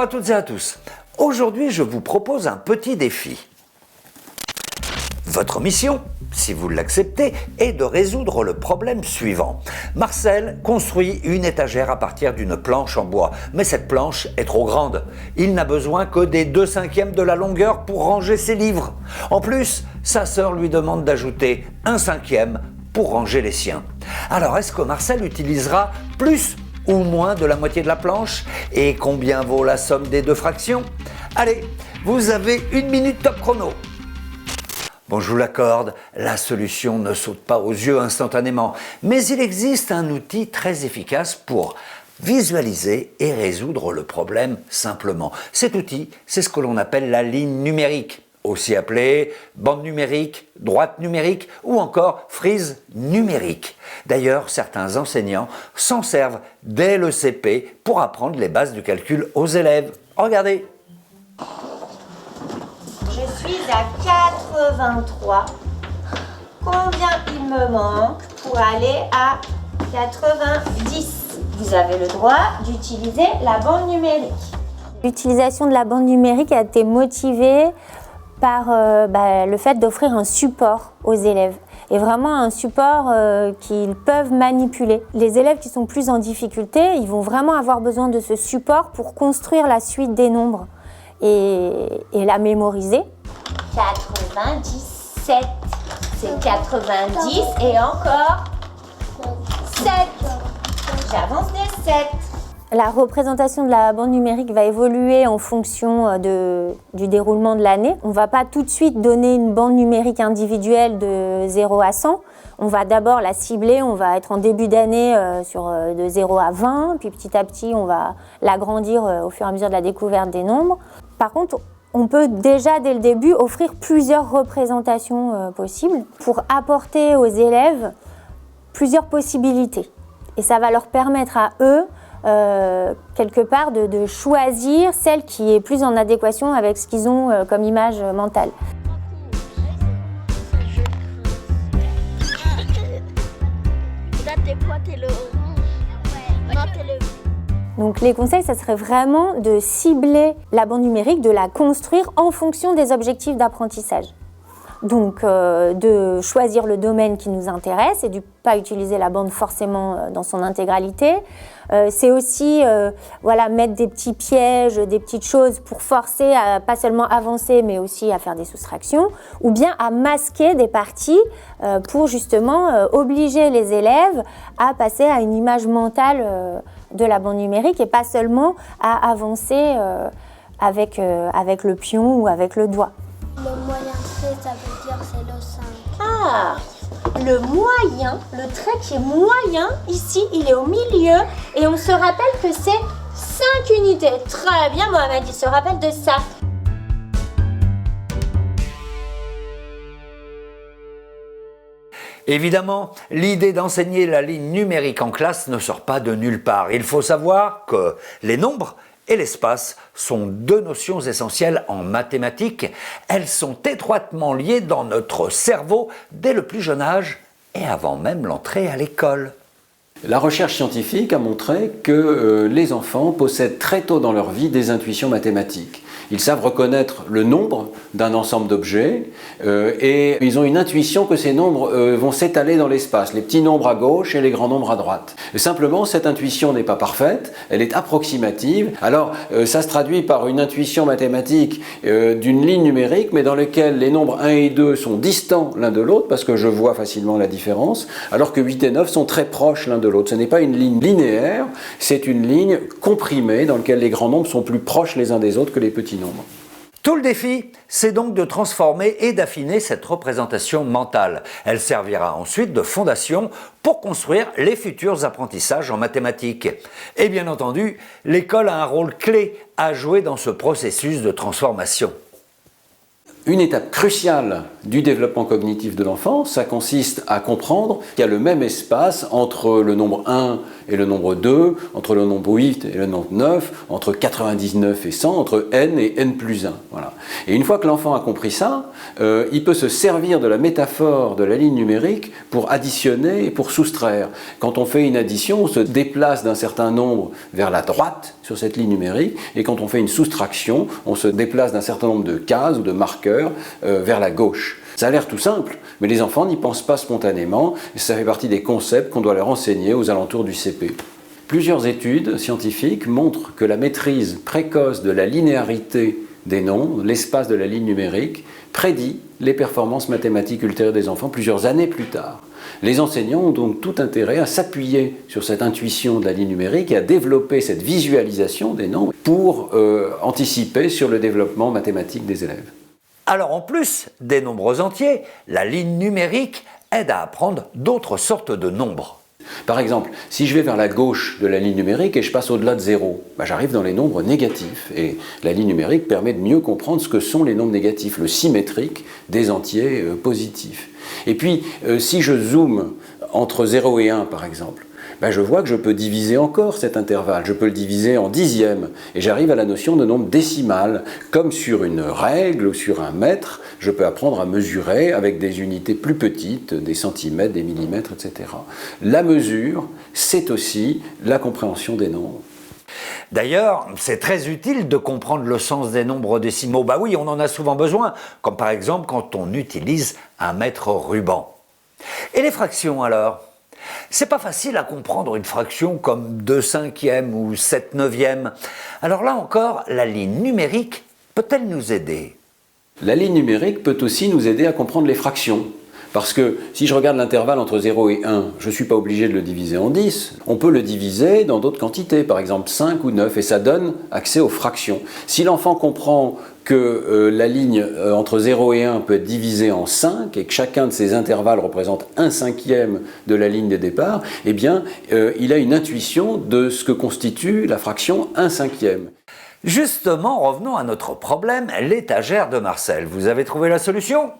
à toutes et à tous. Aujourd'hui, je vous propose un petit défi. Votre mission, si vous l'acceptez, est de résoudre le problème suivant. Marcel construit une étagère à partir d'une planche en bois, mais cette planche est trop grande. Il n'a besoin que des 2/5 de la longueur pour ranger ses livres. En plus, sa sœur lui demande d'ajouter 1/5 pour ranger les siens. Alors, est-ce que Marcel utilisera plus ou moins de la moitié de la planche? Et combien vaut la somme des deux fractions? Allez, vous avez 1 minute top chrono. Bon, je vous l'accorde, la solution ne saute pas aux yeux instantanément, mais il existe un outil très efficace pour visualiser et résoudre le problème simplement. Cet outil, c'est ce que l'on appelle la ligne numérique, aussi appelée bande numérique, droite numérique ou encore frise numérique. D'ailleurs, certains enseignants s'en servent dès le CP pour apprendre les bases du calcul aux élèves. Regardez. Je suis à 83. Combien il me manque pour aller à 90? Vous avez le droit d'utiliser la bande numérique. L'utilisation de la bande numérique a été motivée par le fait d'offrir un support aux élèves. Et vraiment un support qu'ils peuvent manipuler. Les élèves qui sont plus en difficulté, ils vont vraiment avoir besoin de ce support pour construire la suite des nombres et la mémoriser. 97, c'est 90 et encore 7. J'avance des 7. La représentation de la bande numérique va évoluer en fonction du déroulement de l'année. On ne va pas tout de suite donner une bande numérique individuelle de 0 à 100. On va d'abord la cibler, on va être en début d'année de 0 à 20, puis petit à petit on va l'agrandir au fur et à mesure de la découverte des nombres. Par contre, on peut déjà dès le début offrir plusieurs représentations possibles pour apporter aux élèves plusieurs possibilités. Et ça va leur permettre à eux quelque part de choisir celle qui est plus en adéquation avec ce qu'ils ont comme image mentale. Donc les conseils, ça serait vraiment de cibler la bande numérique, de la construire en fonction des objectifs d'apprentissage. Donc de choisir le domaine qui nous intéresse et de ne pas utiliser la bande forcément dans son intégralité. C'est aussi mettre des petits pièges, des petites choses pour forcer à pas seulement avancer mais aussi à faire des soustractions ou bien à masquer des parties pour justement obliger les élèves à passer à une image mentale de la bande numérique et pas seulement à avancer avec le pion ou avec le doigt. Le moyen trait, ça veut dire c'est le 5. Ah, le moyen, le trait qui est moyen, ici, il est au milieu et on se rappelle que c'est 5 unités. Très bien, Mohamed, il se rappelle de ça. Évidemment, l'idée d'enseigner la ligne numérique en classe ne sort pas de nulle part. Il faut savoir que les nombres et l'espace sont deux notions essentielles en mathématiques. Elles sont étroitement liées dans notre cerveau dès le plus jeune âge et avant même l'entrée à l'école. La recherche scientifique a montré que les enfants possèdent très tôt dans leur vie des intuitions mathématiques. Ils savent reconnaître le nombre d'un ensemble d'objets et ils ont une intuition que ces nombres vont s'étaler dans l'espace, les petits nombres à gauche et les grands nombres à droite. Simplement, cette intuition n'est pas parfaite, elle est approximative. Alors, ça se traduit par une intuition mathématique d'une ligne numérique, mais dans laquelle les nombres 1 et 2 sont distants l'un de l'autre, parce que je vois facilement la différence, alors que 8 et 9 sont très proches l'un de l'autre. Ce n'est pas une ligne linéaire, c'est une ligne comprimée dans laquelle les grands nombres sont plus proches les uns des autres que les petits nombres. Tout le défi, c'est donc de transformer et d'affiner cette représentation mentale. Elle servira ensuite de fondation pour construire les futurs apprentissages en mathématiques. Et bien entendu, l'école a un rôle clé à jouer dans ce processus de transformation. Une étape cruciale du développement cognitif de l'enfant, ça consiste à comprendre qu'il y a le même espace entre le nombre 1 et le nombre 2, entre le nombre 8 et le nombre 9, entre 99 et 100, entre n et n plus 1. Voilà. Et une fois que l'enfant a compris ça, il peut se servir de la métaphore de la ligne numérique pour additionner et pour soustraire. Quand on fait une addition, on se déplace d'un certain nombre vers la droite sur cette ligne numérique, et quand on fait une soustraction, on se déplace d'un certain nombre de cases ou de marqueurs vers la gauche. Ça a l'air tout simple, mais les enfants n'y pensent pas spontanément, et ça fait partie des concepts qu'on doit leur enseigner aux alentours du CP. Plusieurs études scientifiques montrent que la maîtrise précoce de la linéarité des nombres, l'espace de la ligne numérique, prédit les performances mathématiques ultérieures des enfants plusieurs années plus tard. Les enseignants ont donc tout intérêt à s'appuyer sur cette intuition de la ligne numérique et à développer cette visualisation des nombres pour anticiper sur le développement mathématique des élèves. Alors en plus des nombres entiers, la ligne numérique aide à apprendre d'autres sortes de nombres. Par exemple, si je vais vers la gauche de la ligne numérique et je passe au-delà de 0, j'arrive dans les nombres négatifs. Et la ligne numérique permet de mieux comprendre ce que sont les nombres négatifs, le symétrique des entiers positifs. Et puis, si je zoome entre 0 et 1, par exemple, je vois que je peux diviser encore cet intervalle, je peux le diviser en dixièmes, et j'arrive à la notion de nombre décimal. Comme sur une règle ou sur un mètre, je peux apprendre à mesurer avec des unités plus petites, des centimètres, des millimètres, etc. La mesure, c'est aussi la compréhension des nombres. D'ailleurs, c'est très utile de comprendre le sens des nombres décimaux. Oui, on en a souvent besoin, comme par exemple quand on utilise un mètre ruban. Et les fractions alors ? C'est pas facile à comprendre une fraction comme 2/5 ou 7/9. Alors là encore, la ligne numérique peut-elle nous aider ? La ligne numérique peut aussi nous aider à comprendre les fractions. Parce que si je regarde l'intervalle entre 0 et 1, je ne suis pas obligé de le diviser en 10. On peut le diviser dans d'autres quantités, par exemple 5 ou 9, et ça donne accès aux fractions. Si l'enfant comprend que la ligne entre 0 et 1 peut être divisée en 5 et que chacun de ces intervalles représente 1/5 de la ligne de départ, eh bien, il a une intuition de ce que constitue la fraction 1/5. Justement, revenons à notre problème, l'étagère de Marcel. Vous avez trouvé la solution ?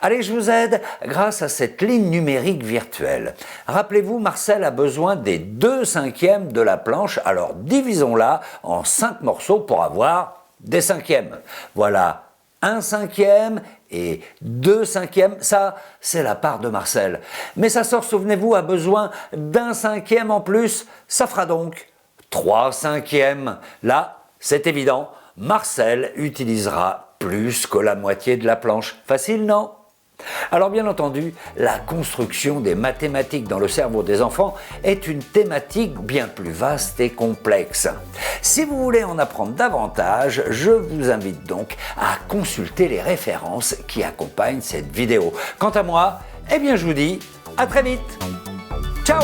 Allez, je vous aide grâce à cette ligne numérique virtuelle. Rappelez-vous, Marcel a besoin des 2/5 de la planche, alors divisons-la en 5 morceaux pour avoir des cinquièmes. Voilà, 1/5 et 2/5, ça c'est la part de Marcel. Mais sa sœur, souvenez-vous, a besoin d'1/5 en plus, ça fera donc 3/5. Là, c'est évident, Marcel utilisera plus que la moitié de la planche. Facile, non ? Alors bien entendu, la construction des mathématiques dans le cerveau des enfants est une thématique bien plus vaste et complexe. Si vous voulez en apprendre davantage, je vous invite donc à consulter les références qui accompagnent cette vidéo. Quant à moi, je vous dis à très vite. Ciao !